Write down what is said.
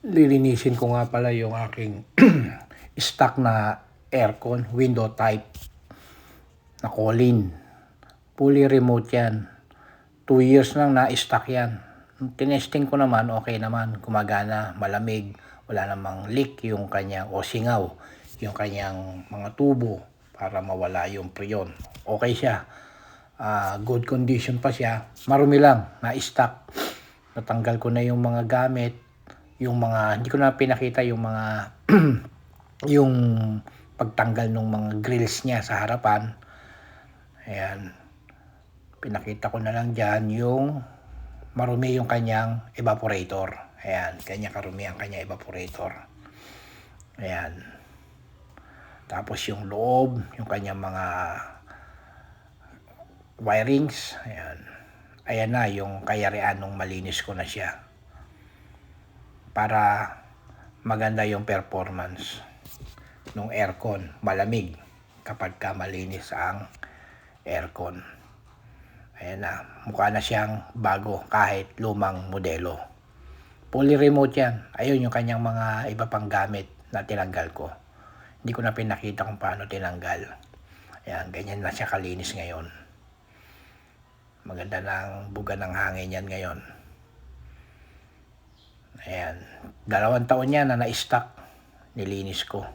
Lilinisin ko nga pala yung aking stock na aircon, window type na Colin. Fully remote yan. 2 years lang na-stock yan. Tinesting ko naman, okay naman. Gumagana, malamig, wala namang leak yung kanyang o singaw, yung kanyang mga tubo para mawala yung preyon. Okay siya. Good condition pa siya. Marumi lang, na-stock. Natanggal ko na yung mga gamit, yung mga, hindi ko na pinakita yung mga, yung pagtanggal ng mga grills niya sa harapan. Ayan. Pinakita ko na lang dyan yung marumi yung kanyang evaporator. Ayan, kanya karumi ang kanya evaporator. Ayan. Tapos yung loob, yung kanyang mga wirings. Ayan. Ayan na yung kayarian nung malinis ko na siya. Para maganda yung performance ng aircon. Malamig kapag ka malinis ang aircon. Ayan na, mukha na siyang bago kahit lumang modelo. Fully remote yan. Ayun yung kanyang mga iba pang gamit na tinanggal ko. Hindi ko na pinakita kung paano tinanggal. Ayan, ganyan na siya kalinis ngayon. Maganda ng buga ng hangin yan ngayon. Ayan, 2 taon yan na na-stock. Nilinis ko.